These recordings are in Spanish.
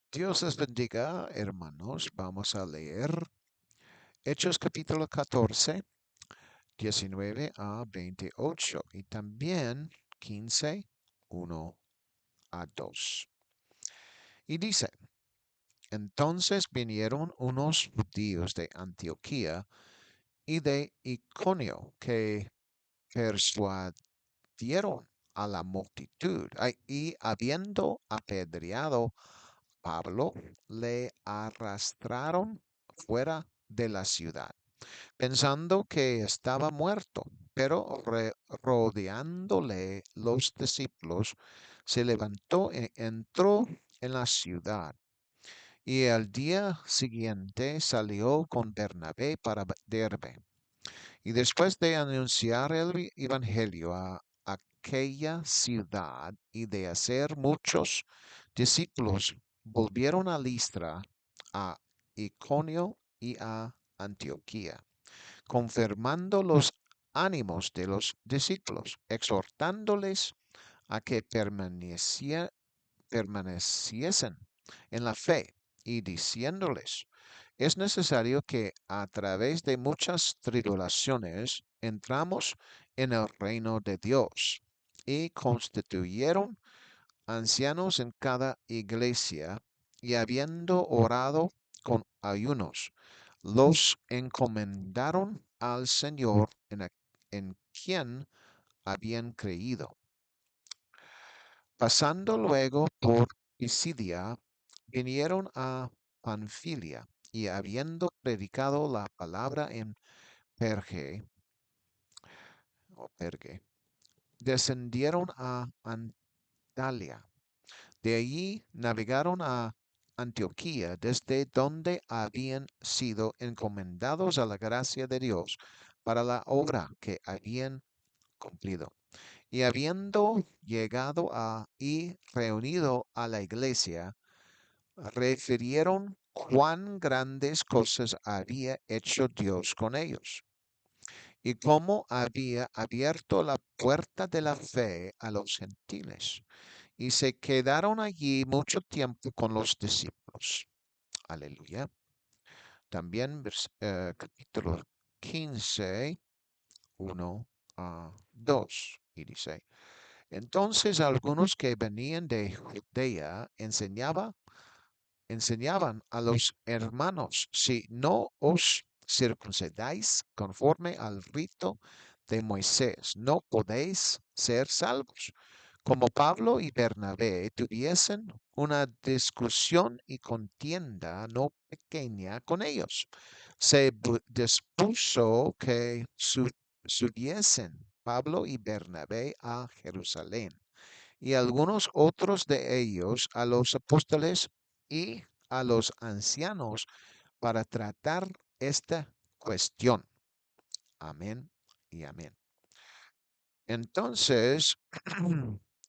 Dios les bendiga, hermanos. Vamos a leer Hechos capítulo 14, 19 a 28 y también 15, 1 a 2. Y dice, entonces vinieron unos judíos de Antioquía y de Iconio que persuadieron a la multitud y habiendo apedreado Pablo, le arrastraron fuera de la ciudad, pensando que estaba muerto, pero rodeándole los discípulos, se levantó e entró en la ciudad. Y al día siguiente salió con Bernabé para Derbe. Y después de anunciar el evangelio a aquella ciudad y de hacer muchos discípulos, volvieron a Listra, a Iconio y a Antioquía, confirmando los ánimos de los discípulos, exhortándoles a que permaneciesen en la fe y diciéndoles, es necesario que a través de muchas tribulaciones entramos en el reino de Dios. Y constituyeron ancianos en cada iglesia y habiendo orado con ayunos, los encomendaron al Señor en quien habían creído. Pasando luego por Pisidia, vinieron a Panfilia, y habiendo predicado la palabra en Perge, Perge, descendieron a Antalya. De allí navegaron a Antioquía, desde donde habían sido encomendados a la gracia de Dios para la obra que habían cumplido. Y habiendo llegado y reunido a la iglesia, refirieron cuán grandes cosas había hecho Dios con ellos y cómo había abierto la puerta de la fe a los gentiles. Y se quedaron allí mucho tiempo con los discípulos. Aleluya. También capítulo 15, 1 a 2. Y dice, entonces algunos que venían de Judea enseñaban a los hermanos, si no os circuncidáis conforme al rito de Moisés, no podéis ser salvos. Como Pablo y Bernabé tuviesen una discusión y contienda no pequeña con ellos, se dispuso que subiesen Pablo y Bernabé a Jerusalén y algunos otros de ellos a los apóstoles y a los ancianos para tratar esta cuestión. Amén y amén. Entonces,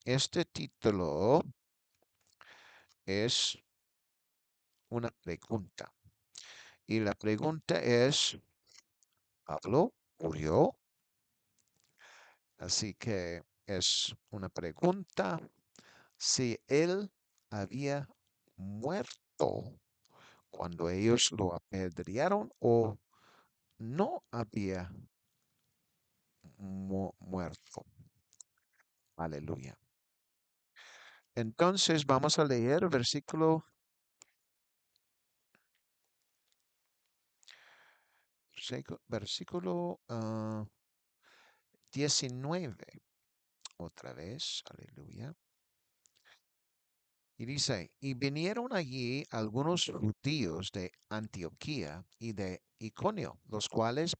este título es una pregunta. Y la pregunta es, ¿Pablo murió? Así que es una pregunta si él había muerto cuando ellos lo apedrearon o no había muerto. Aleluya. Entonces vamos a leer versículo 19. Otra vez, aleluya. Y dice, y vinieron allí algunos judíos de Antioquía y de Iconio, los cuales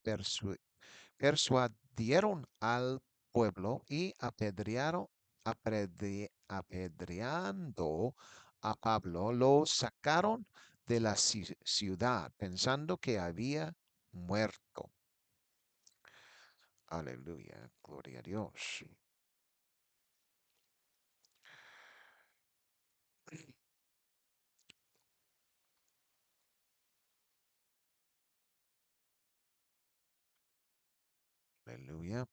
persuadieron al pueblo y apedreando a Pablo, lo sacaron de la ciudad, pensando que había muerto. Aleluya, gloria a Dios. Aleluya.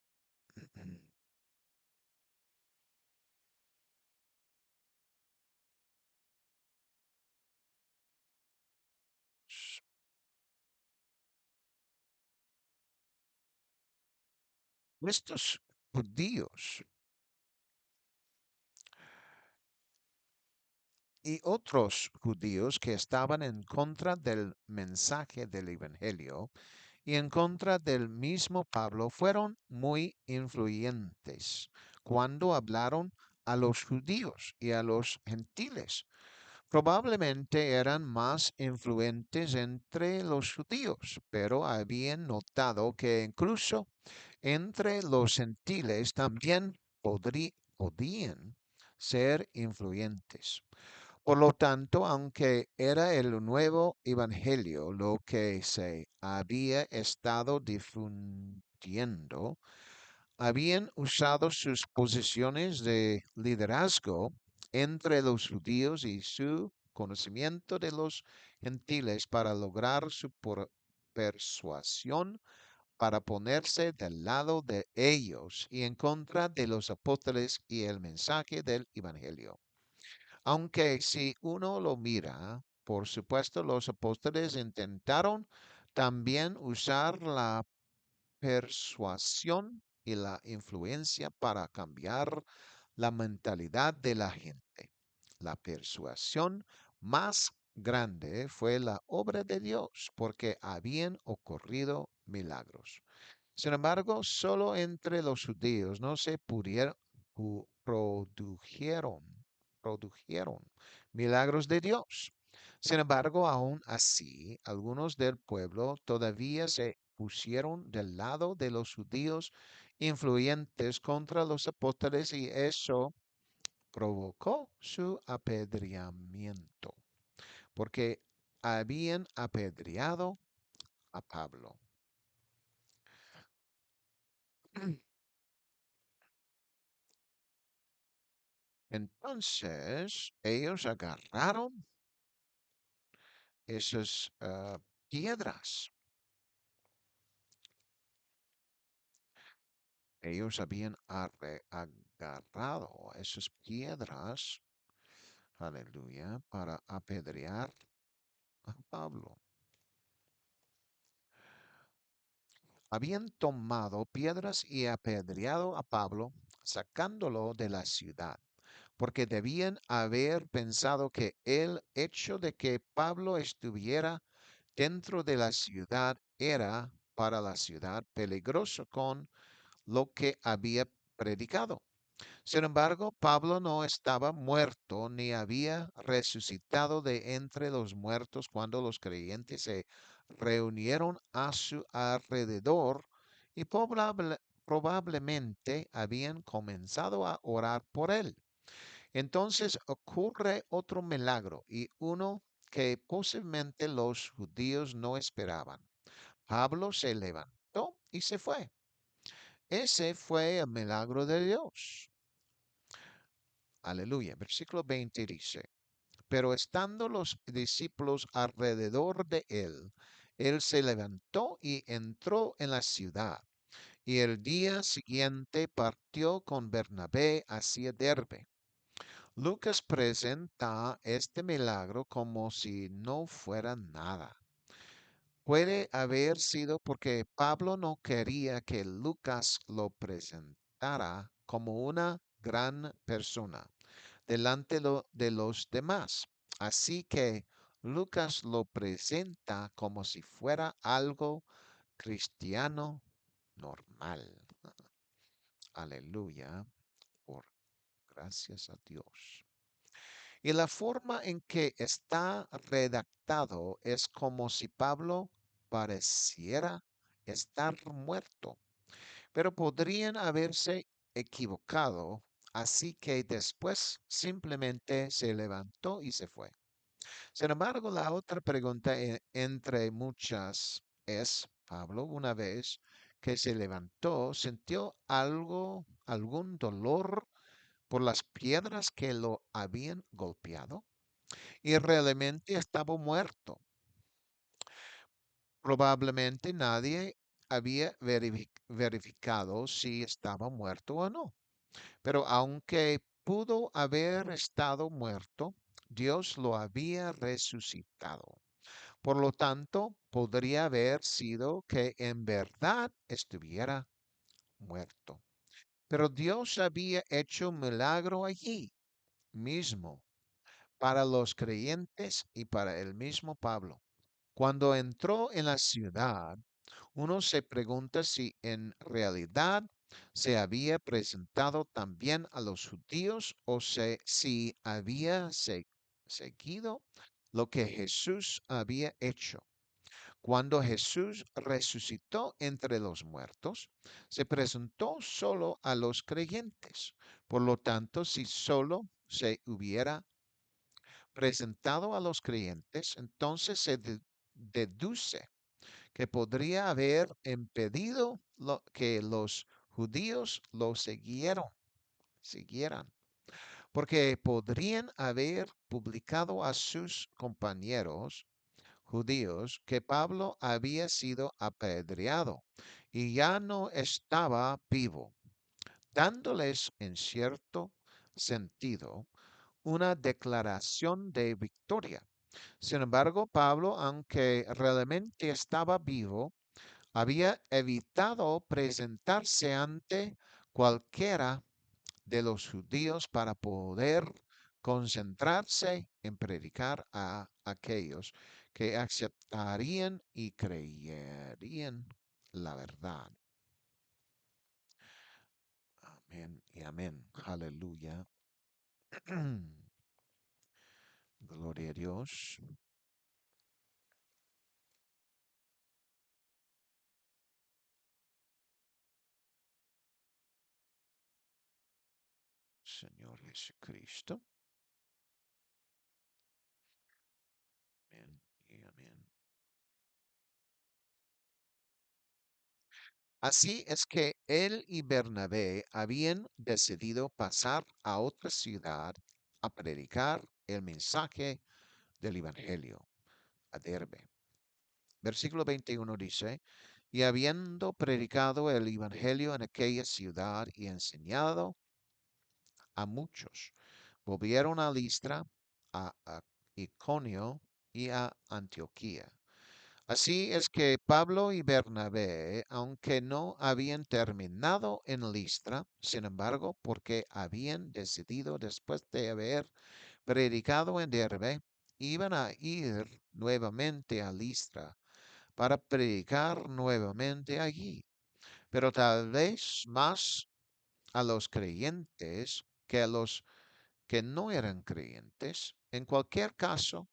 Estos judíos y otros judíos que estaban en contra del mensaje del Evangelio y en contra del mismo Pablo fueron muy influyentes cuando hablaron a los judíos y a los gentiles. Probablemente eran más influentes entre los judíos, pero habían notado que incluso entre los gentiles también podían ser influyentes. Por lo tanto, aunque era el nuevo evangelio lo que se había estado difundiendo, habían usado sus posiciones de liderazgo entre los judíos y su conocimiento de los gentiles para lograr su persuasión para ponerse del lado de ellos y en contra de los apóstoles y el mensaje del evangelio. Aunque si uno lo mira, por supuesto, los apóstoles intentaron también usar la persuasión y la influencia para cambiar la mentalidad de la gente. La persuasión más grande fue la obra de Dios porque habían ocurrido milagros. Sin embargo, solo entre los judíos no se produjeron milagros de Dios. Sin embargo, aún así, algunos del pueblo todavía se pusieron del lado de los judíos influyentes contra los apóstoles y eso provocó su apedreamiento, porque habían apedreado a Pablo. Entonces ellos agarraron esas piedras. Ellos habían agarrado esas piedras, aleluya, para apedrear a Pablo. Habían tomado piedras y apedreado a Pablo, sacándolo de la ciudad, porque debían haber pensado que el hecho de que Pablo estuviera dentro de la ciudad era para la ciudad peligroso con lo que había predicado. Sin embargo, Pablo no estaba muerto ni había resucitado de entre los muertos cuando los creyentes se reunieron a su alrededor y probablemente habían comenzado a orar por él. Entonces ocurre otro milagro y uno que posiblemente los judíos no esperaban. Pablo se levantó y se fue. Ese fue el milagro de Dios. Aleluya. Versículo 20 dice, pero estando los discípulos alrededor de él, él se levantó y entró en la ciudad. Y el día siguiente partió con Bernabé hacia Derbe. Lucas presenta este milagro como si no fuera nada. Puede haber sido porque Pablo no quería que Lucas lo presentara como una gran persona delante de los demás. Así que Lucas lo presenta como si fuera algo cristiano normal. Aleluya, por gracias a Dios. Y la forma en que está redactado es como si Pablo pareciera estar muerto, pero podrían haberse equivocado, así que después simplemente se levantó y se fue. Sin embargo, la otra pregunta entre muchas es, Pablo, una vez que se levantó, ¿sintió algún dolor por las piedras que lo habían golpeado? Y realmente estaba muerto. Probablemente nadie había verificado si estaba muerto o no. Pero aunque pudo haber estado muerto, Dios lo había resucitado. Por lo tanto, podría haber sido que en verdad estuviera muerto. Pero Dios había hecho un milagro allí mismo para los creyentes y para el mismo Pablo. Cuando entró en la ciudad, uno se pregunta si en realidad se había presentado también a los judíos o si había seguido lo que Jesús había hecho. Cuando Jesús resucitó entre los muertos, se presentó solo a los creyentes. Por lo tanto, si solo se hubiera presentado a los creyentes, entonces se deduce que podría haber impedido que los judíos lo siguieran, porque podrían haber publicado a sus compañeros judíos que Pablo había sido apedreado y ya no estaba vivo, dándoles en cierto sentido una declaración de victoria. Sin embargo, Pablo, aunque realmente estaba vivo, había evitado presentarse ante cualquiera de los judíos para poder concentrarse en predicar a aquellos que aceptarían y creerían la verdad. Amén y amén. Aleluya. Gloria a Dios. Señor Jesucristo. Amén y amén. Así es que él y Bernabé habían decidido pasar a otra ciudad a predicar el mensaje del Evangelio, a Derbe. Versículo 21 dice, y habiendo predicado el Evangelio en aquella ciudad y enseñado a muchos, volvieron a Listra, a Iconio y a Antioquía. Así es que Pablo y Bernabé, aunque no habían terminado en Listra, sin embargo, porque habían decidido después de haber predicado en Derbe, iban a ir nuevamente a Listra para predicar nuevamente allí, pero tal vez más a los creyentes que a los que no eran creyentes. En cualquier caso,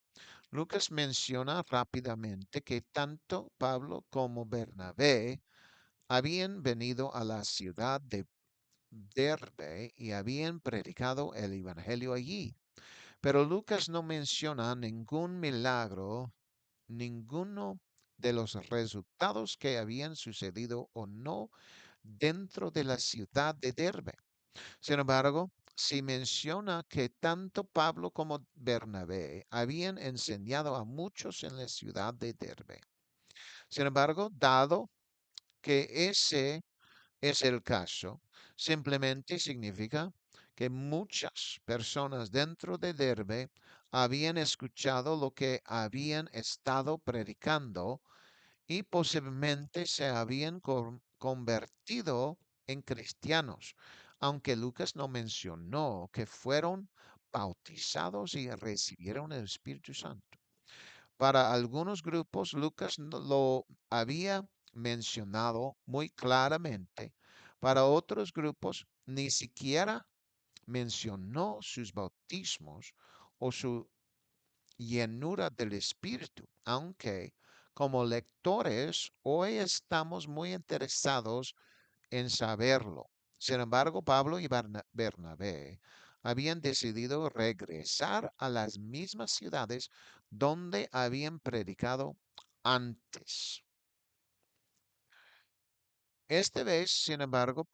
Lucas menciona rápidamente que tanto Pablo como Bernabé habían venido a la ciudad de Derbe y habían predicado el Evangelio allí. Pero Lucas no menciona ningún milagro, ninguno de los resultados que habían sucedido o no dentro de la ciudad de Derbe. Sin embargo, si menciona que tanto Pablo como Bernabé habían enseñado a muchos en la ciudad de Derbe. Sin embargo, dado que ese es el caso, simplemente significa que muchas personas dentro de Derbe habían escuchado lo que habían estado predicando y posiblemente se habían convertido en cristianos, aunque Lucas no mencionó que fueron bautizados y recibieron el Espíritu Santo. Para algunos grupos, Lucas lo había mencionado muy claramente. Para otros grupos, ni siquiera mencionó sus bautismos o su llenura del Espíritu, aunque como lectores hoy estamos muy interesados en saberlo. Sin embargo, Pablo y Bernabé habían decidido regresar a las mismas ciudades donde habían predicado antes. Esta vez, sin embargo,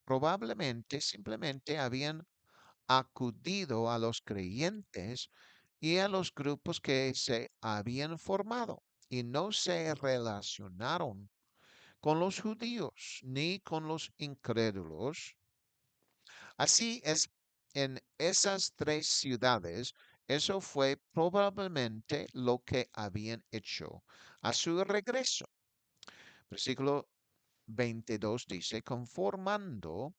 probablemente simplemente habían acudido a los creyentes y a los grupos que se habían formado y no se relacionaron con los judíos ni con los incrédulos. Así es, en esas tres ciudades, eso fue probablemente lo que habían hecho a su regreso. Versículo 22 dice, confirmando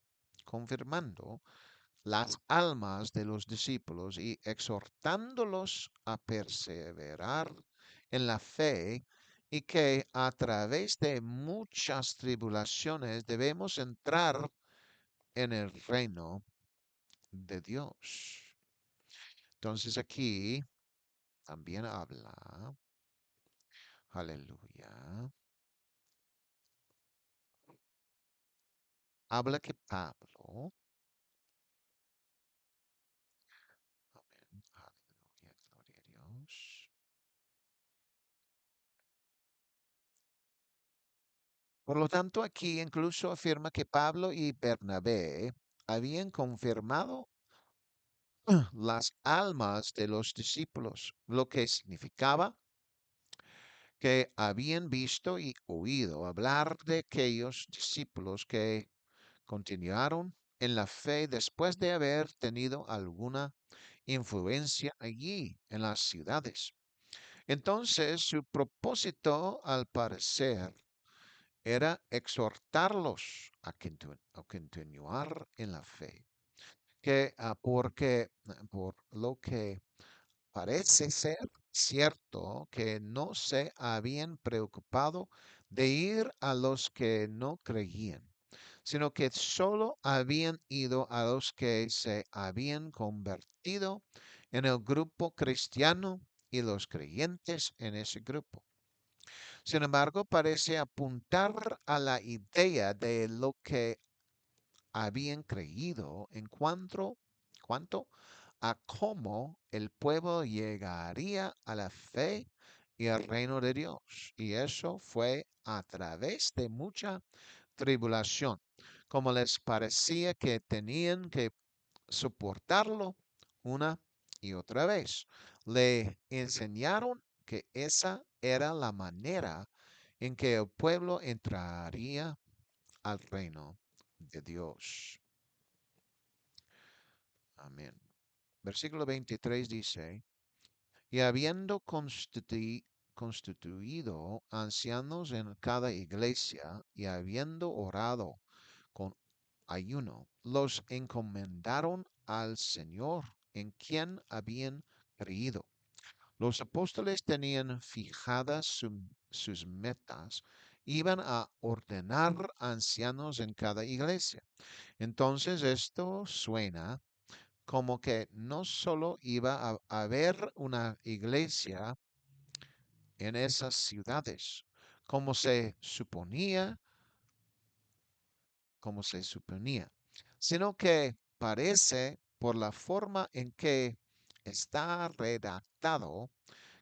las almas de los discípulos y exhortándolos a perseverar en la fe y que a través de muchas tribulaciones debemos entrar en el reino de Dios. Entonces aquí también habla, aleluya, habla que Pablo, amén, aleluya, gloria a Dios. Por lo tanto, aquí incluso afirma que Pablo y Bernabé habían confirmado las almas de los discípulos, lo que significaba que habían visto y oído hablar de aquellos discípulos que continuaron en la fe después de haber tenido alguna influencia allí en las ciudades. Entonces, su propósito, al parecer, era exhortarlos a continuar en la fe, porque por lo que parece ser cierto que no se habían preocupado de ir a los que no creían, sino que solo habían ido a los que se habían convertido en el grupo cristiano y los creyentes en ese grupo. Sin embargo, parece apuntar a la idea de lo que habían creído en cuanto a cómo el pueblo llegaría a la fe y al reino de Dios. Y eso fue a través de mucha tribulación, como les parecía que tenían que soportarlo una y otra vez. Le enseñaron que esa era la manera en que el pueblo entraría al reino de Dios. Amén. Versículo 23 dice, y habiendo constituido ancianos en cada iglesia y habiendo orado con ayuno, los encomendaron al Señor en quien habían creído. Los apóstoles tenían fijadas sus metas, iban a ordenar ancianos en cada iglesia. Entonces esto suena como que no solo iba a haber una iglesia en esas ciudades, como se suponía, como se suponía, sino que parece por la forma en que está redactado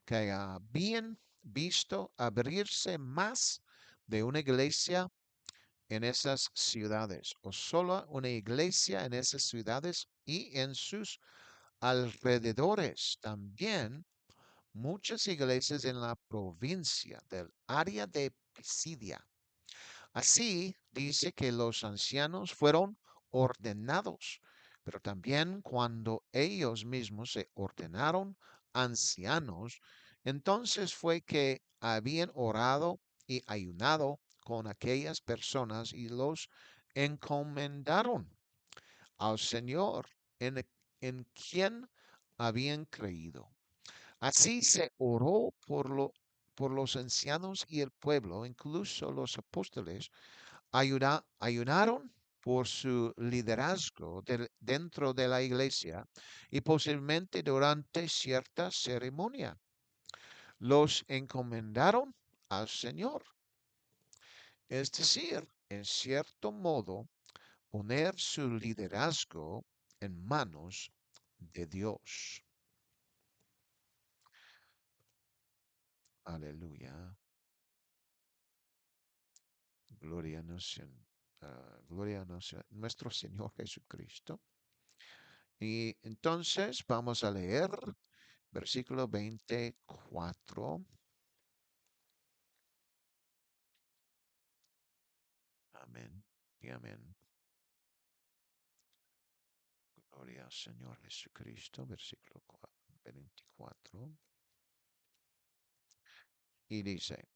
que habían visto abrirse más de una iglesia en esas ciudades, o solo una iglesia en esas ciudades y en sus alrededores. También muchas iglesias en la provincia del área de Pisidia. Así dice que los ancianos fueron ordenados, pero también cuando ellos mismos se ordenaron ancianos, entonces fue que habían orado y ayunado con aquellas personas y los encomendaron al Señor en quien habían creído. Así se oró por los ancianos y el pueblo, incluso los apóstoles ayunaron por su liderazgo dentro de la iglesia y posiblemente durante cierta ceremonia. Los encomendaron al Señor, es decir, en cierto modo, poner su liderazgo en manos de Dios. Aleluya. Gloria a, gloria a nuestro Señor Jesucristo. Y entonces vamos a leer versículo 24. Amén y amén. Gloria al Señor Jesucristo, versículo 24. Y dice,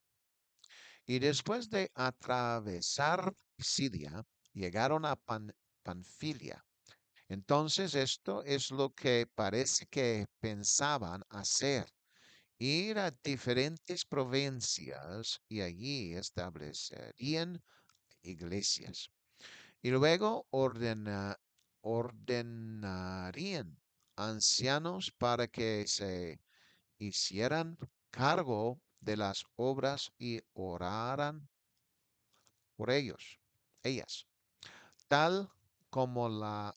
Y después de atravesar Pisidia, llegaron a Panfilia. Entonces esto es lo que parece que pensaban hacer, ir a diferentes provincias y allí establecerían iglesias. Y luego ordenarían ancianos para que se hicieran cargo de las obras y oraran por ellas, tal como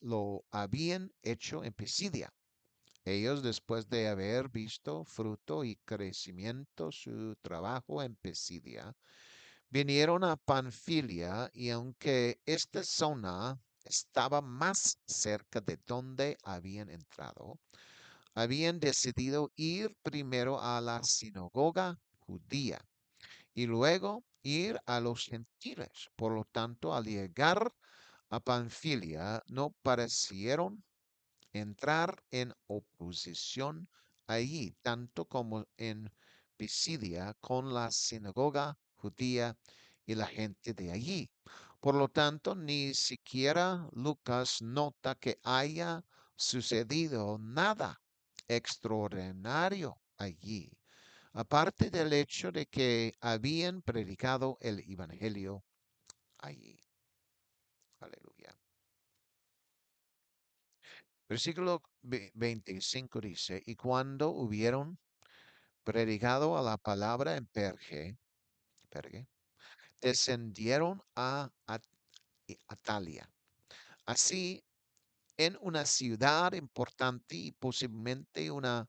lo habían hecho en Pisidia. Ellos, después de haber visto fruto y crecimiento su trabajo en Pisidia, vinieron a Panfilia y aunque esta zona estaba más cerca de donde habían entrado, habían decidido ir primero a la sinagoga judía y luego ir a los gentiles. Por lo tanto, al llegar a Panfilia, no parecieron entrar en oposición allí, tanto como en Pisidia, con la sinagoga judía y la gente de allí. Por lo tanto, ni siquiera Lucas nota que haya sucedido nada extraordinario allí, aparte del hecho de que habían predicado el Evangelio allí. Aleluya. Versículo 25 dice, y cuando hubieron predicado a la palabra en Perge, descendieron a Atalia. Así, en una ciudad importante y posiblemente una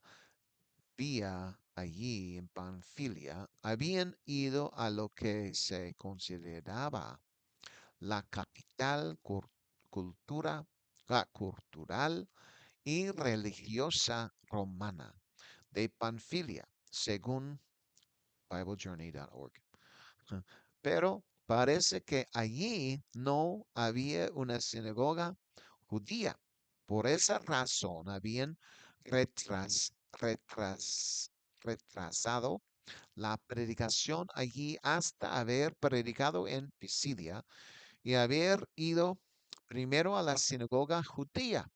vía allí en Panfilia, habían ido a lo que se consideraba la capital cultura, cultural y religiosa romana de Panfilia, según BibleJourney.org. Pero parece que allí no había una sinagoga judía. Por esa razón habían retras- retras- retrasado la predicación allí hasta haber predicado en Pisidia y haber ido primero a la sinagoga judía.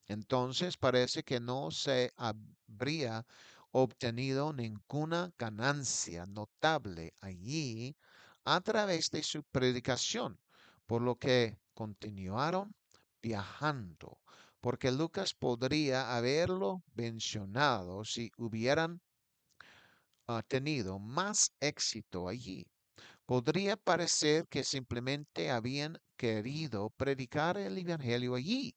Entonces parece que no se habría obtenido ninguna ganancia notable allí a través de su predicación, por lo que continuaron viajando, porque Lucas podría haberlo mencionado si hubieran tenido más éxito allí. Podría parecer que simplemente habían querido predicar el Evangelio allí,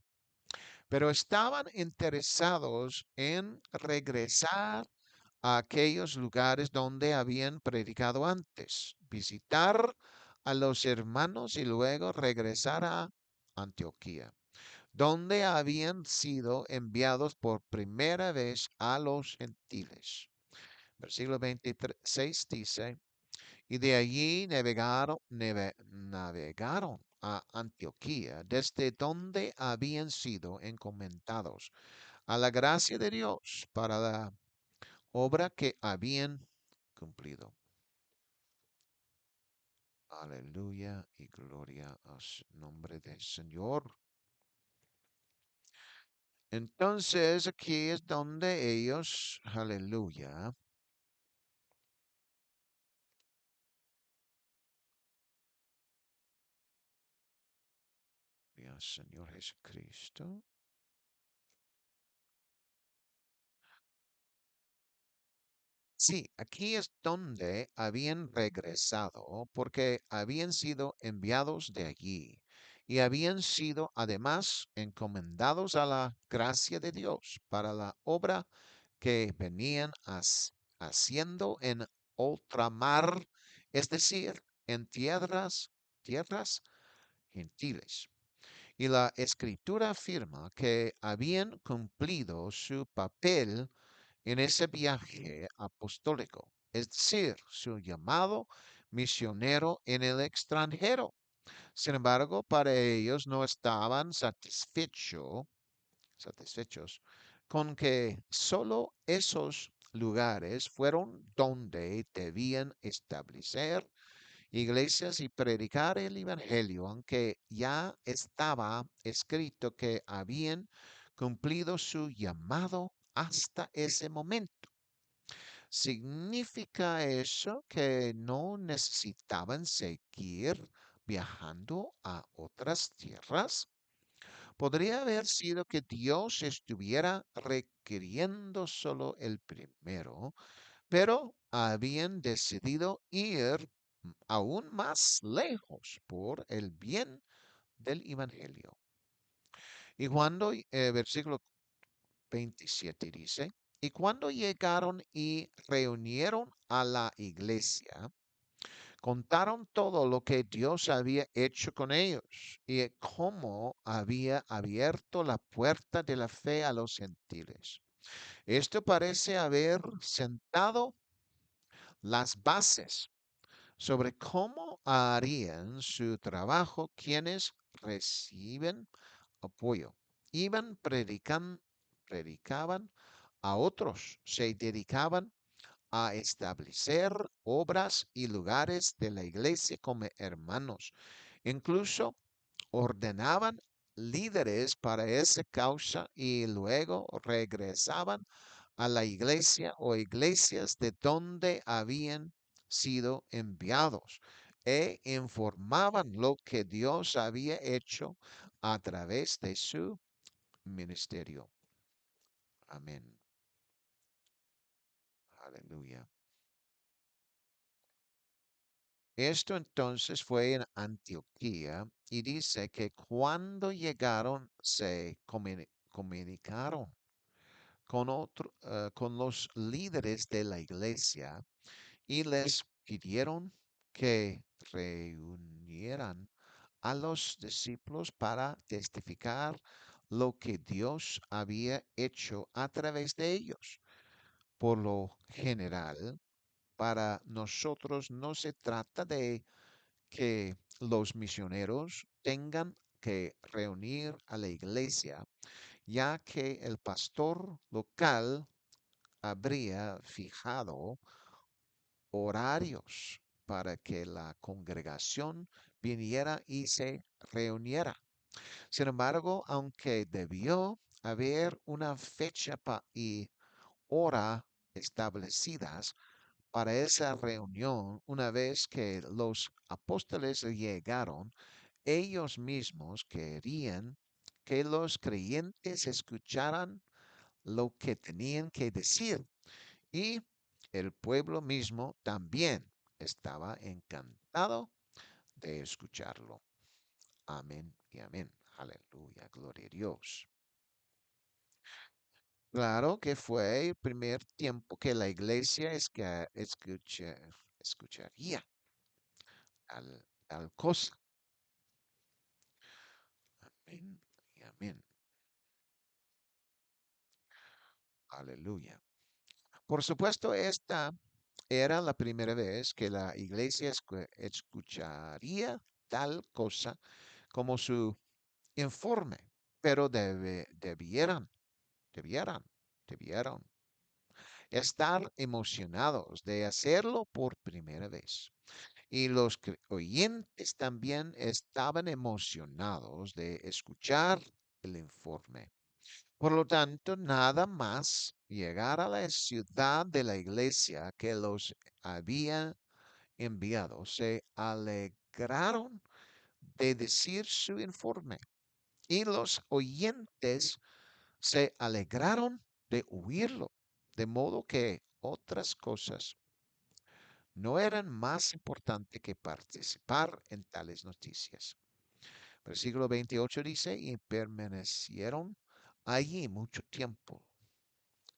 pero estaban interesados en regresar a aquellos lugares donde habían predicado antes, visitar a los hermanos y luego regresar a Antioquía, donde habían sido enviados por primera vez a los gentiles. Versículo 26 dice, y de allí navegaron a Antioquía, desde donde habían sido encomendados a la gracia de Dios para la obra que habían cumplido. Aleluya y gloria al nombre del Señor. Entonces aquí es donde ellos, aleluya, gloria al Señor Jesucristo. Sí, aquí es donde habían regresado porque habían sido enviados de allí y habían sido además encomendados a la gracia de Dios para la obra que venían haciendo en ultramar, es decir, en tierras gentiles. Y la escritura afirma que habían cumplido su papel en ese viaje apostólico, es decir, su llamado misionero en el extranjero. Sin embargo, para ellos no estaban satisfechos con que solo esos lugares fueron donde debían establecer. iglesias y predicar el evangelio, aunque ya estaba escrito que habían cumplido su llamado hasta ese momento. ¿Significa eso que no necesitaban seguir viajando a otras tierras? Podría haber sido que Dios estuviera requiriendo solo el primero, pero habían decidido ir aún más lejos por el bien del Evangelio. Y cuando, versículo 27 dice, y cuando llegaron y reunieron a la iglesia, contaron todo lo que Dios había hecho con ellos y cómo había abierto la puerta de la fe a los gentiles. Esto parece haber sentado las bases sobre cómo harían su trabajo quienes reciben apoyo. Iban predicaban a otros, se dedicaban a establecer obras y lugares de la iglesia como hermanos. Incluso ordenaban líderes para esa causa y luego regresaban a la iglesia o iglesias de donde habían sido enviados e informaban lo que Dios había hecho a través de su ministerio. Amén. Aleluya. Esto entonces fue en Antioquía y dice que cuando llegaron se comunicaron con los líderes de la iglesia y les pidieron que reunieran a los discípulos para testificar lo que Dios había hecho a través de ellos. Por lo general, para nosotros no se trata de que los misioneros tengan que reunir a la iglesia, ya que el pastor local habría fijado horarios para que la congregación viniera y se reuniera. Sin embargo, aunque debió haber una fecha y hora establecidas para esa reunión, una vez que los apóstoles llegaron, ellos mismos querían que los creyentes escucharan lo que tenían que decir y el pueblo mismo también estaba encantado de escucharlo. Amén y amén. Aleluya, gloria a Dios. Claro que fue el primer tiempo que la iglesia escucharía tal cosa. Amén y amén. Aleluya. Por supuesto, esta era la primera vez que la iglesia escucharía tal cosa como su informe, pero debieran, debieron estar emocionados de hacerlo por primera vez. Y los oyentes también estaban emocionados de escuchar el informe. Por lo tanto, nada más llegar a la ciudad de la iglesia que los había enviado, se alegraron de decir su informe y los oyentes se alegraron de oírlo, de modo que otras cosas no eran más importantes que participar en tales noticias. Versículo 28 dice, y permanecieron allí mucho tiempo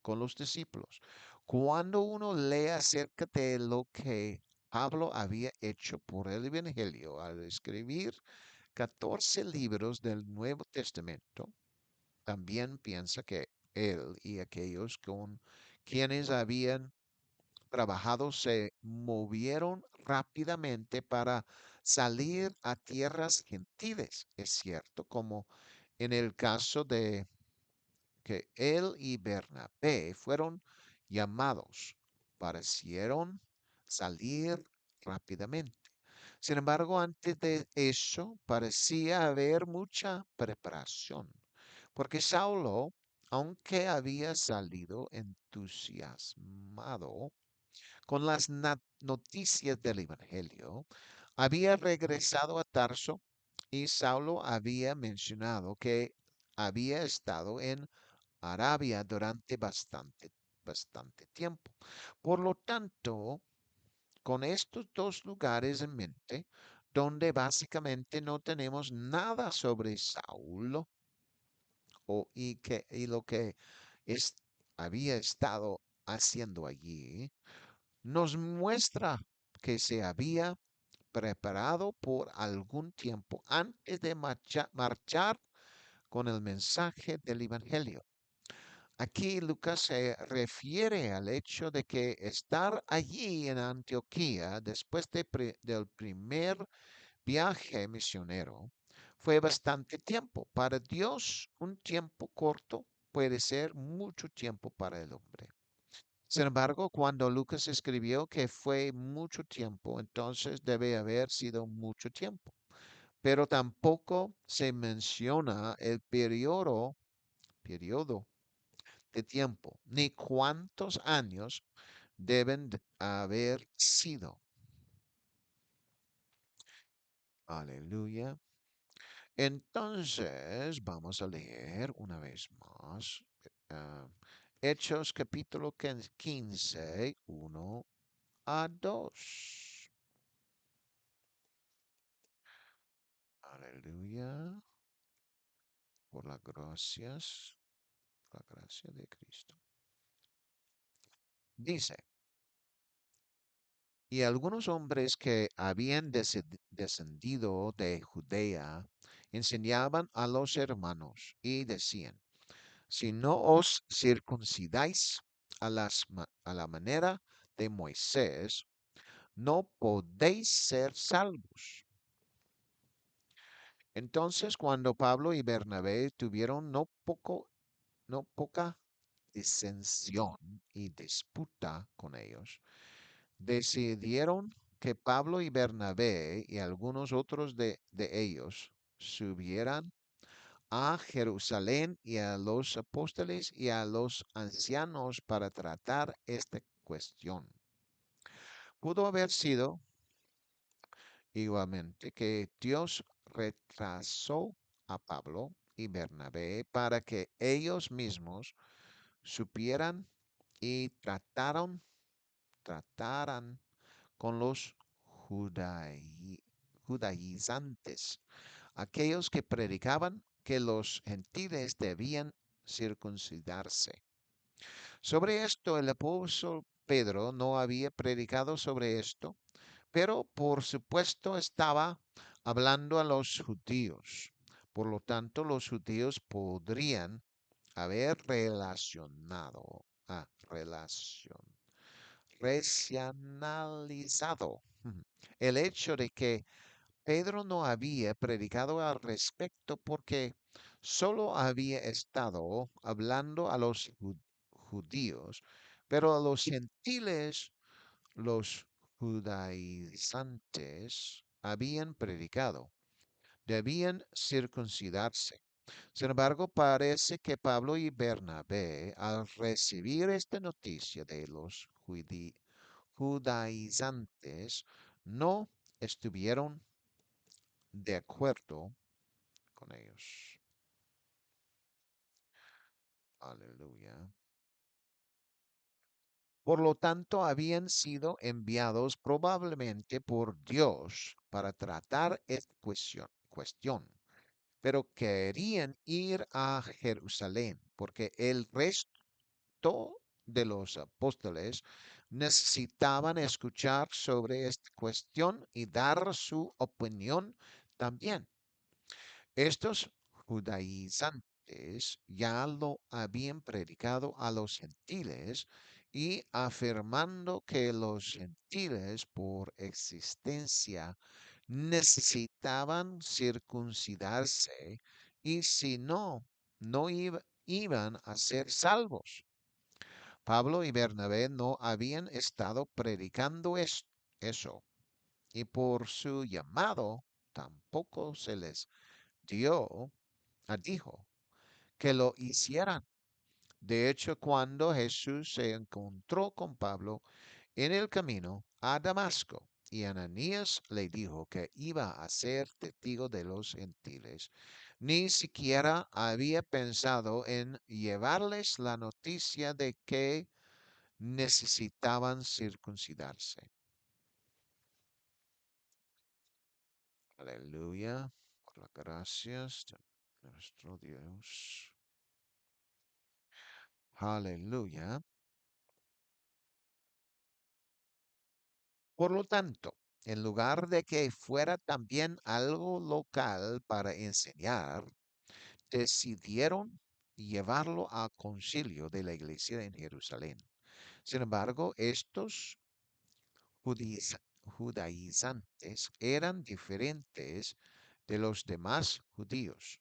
con los discípulos. Cuando uno lee acerca de lo que Pablo había hecho por el Evangelio al escribir 14 libros del Nuevo Testamento, también piensa que él y aquellos con quienes habían trabajado se movieron rápidamente para salir a tierras gentiles. Es cierto, como en el caso de que él y Bernabé fueron llamados, parecieron salir rápidamente. Sin embargo, antes de eso parecía haber mucha preparación, porque Saulo, aunque había salido entusiasmado con las noticias del Evangelio, había regresado a Tarso y Saulo había mencionado que había estado en Arabia durante bastante tiempo. Por lo tanto, con estos dos lugares en mente, donde básicamente no tenemos nada sobre Saulo y lo que es, había estado haciendo allí, nos muestra que se había preparado por algún tiempo antes de marchar con el mensaje del Evangelio. Aquí Lucas se refiere al hecho de que estar allí en Antioquía después del primer viaje misionero fue bastante tiempo. Para Dios, un tiempo corto puede ser mucho tiempo para el hombre. Sin embargo, cuando Lucas escribió que fue mucho tiempo, entonces debe haber sido mucho tiempo. Pero tampoco se menciona el periodo de tiempo, ni cuántos años deben haber sido. Aleluya. Entonces, vamos a leer una vez más. ah, Hechos capítulo 15, 1 a 2. Aleluya. Por las gracias, la gracia de Cristo. Dice, y algunos hombres que habían descendido de Judea enseñaban a los hermanos y decían, si no os circuncidáis a la manera de Moisés, no podéis ser salvos. Entonces, cuando Pablo y Bernabé tuvieron no poca disensión y disputa con ellos, decidieron que Pablo y Bernabé y algunos otros de ellos subieran a Jerusalén y a los apóstoles y a los ancianos para tratar esta cuestión. Pudo haber sido igualmente que Dios retrasó a Pablo y Bernabé para que ellos mismos supieran y trataran con los judaizantes, aquellos que predicaban que los gentiles debían circuncidarse. Sobre esto el apóstol Pedro no había predicado sobre esto, pero por supuesto estaba hablando a los judíos. Por lo tanto, los judíos podrían haber racionalizado el hecho de que Pedro no había predicado al respecto porque solo había estado hablando a los judíos, pero a los gentiles, los judaizantes, habían predicado, debían circuncidarse. Sin embargo, parece que Pablo y Bernabé, al recibir esta noticia de los judaizantes, no estuvieron de acuerdo con ellos. Aleluya. Por lo tanto, habían sido enviados probablemente por Dios para tratar esta cuestión, pero querían ir a Jerusalén porque el resto de los apóstoles necesitaban escuchar sobre esta cuestión y dar su opinión también. Estos judaizantes ya lo habían predicado a los gentiles y afirmando que los gentiles por existencia necesitaban circuncidarse y si no, iban a ser salvos. Pablo y Bernabé no habían estado predicando eso. y por su llamado tampoco se les dio, dijo, que lo hicieran. De hecho, cuando Jesús se encontró con Pablo en el camino a Damasco, y Ananías le dijo que iba a ser testigo de los gentiles, ni siquiera había pensado en llevarles la noticia de que necesitaban circuncidarse. Aleluya. Por las gracias de nuestro Dios. Aleluya. Por lo tanto, en lugar de que fuera también algo local para enseñar, decidieron llevarlo a concilio de la iglesia en Jerusalén. Sin embargo, estos judiz- judaizantes eran diferentes de los demás judíos.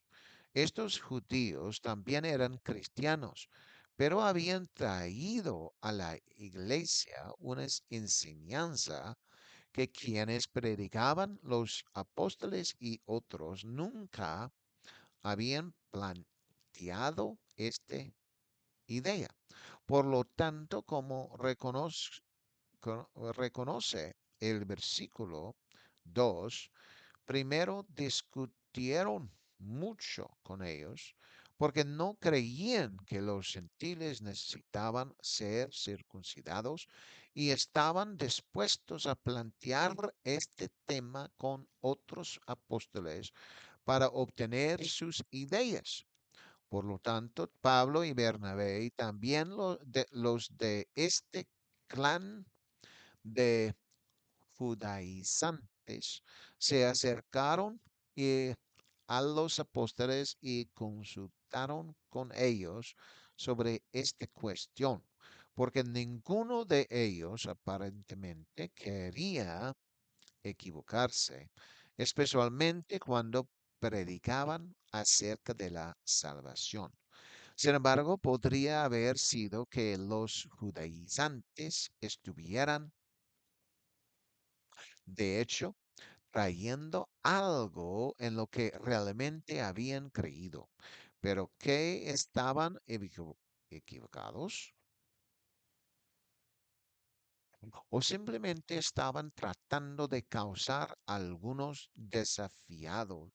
Estos judíos también eran cristianos, pero habían traído a la iglesia una enseñanza que quienes predicaban los apóstoles y otros nunca habían planteado esta idea. Por lo tanto, como reconoce el versículo 2, primero discutieron mucho con ellos porque no creían que los gentiles necesitaban ser circuncidados y estaban dispuestos a plantear este tema con otros apóstoles para obtener sus ideas. Por lo tanto, Pablo y Bernabé y también los de este clan de judaizantes se acercaron a los apóstoles y consultaron con ellos sobre esta cuestión, porque ninguno de ellos aparentemente quería equivocarse, especialmente cuando predicaban acerca de la salvación. Sin embargo, podría haber sido que los judaizantes estuvieran, de hecho, trayendo algo en lo que realmente habían creído, pero que estaban equivocados o simplemente estaban tratando de causar algunos desafíos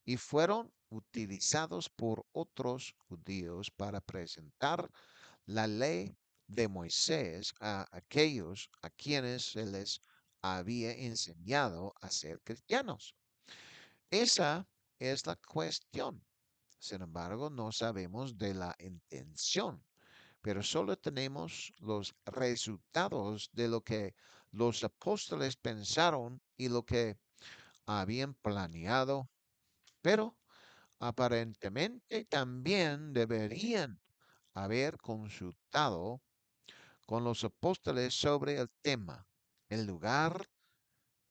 y fueron utilizados por otros judíos para presentar la ley de Moisés a aquellos a quienes se les había enseñado a ser cristianos. Esa es la cuestión. Sin embargo, no sabemos de la intención, pero solo tenemos los resultados de lo que los apóstoles pensaron y lo que habían planeado, pero aparentemente también deberían haber consultado con los apóstoles sobre el tema, en lugar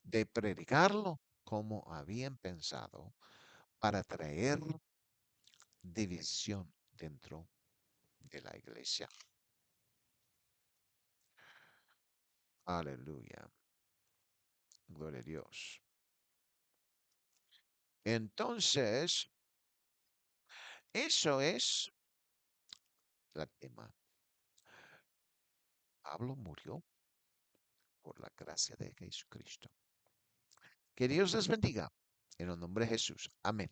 de predicarlo como habían pensado para traer división dentro de la iglesia. Aleluya. Gloria a Dios. Entonces, eso es el tema. Pablo murió por la gracia de Jesucristo. Que Dios les bendiga. En el nombre de Jesús. Amén.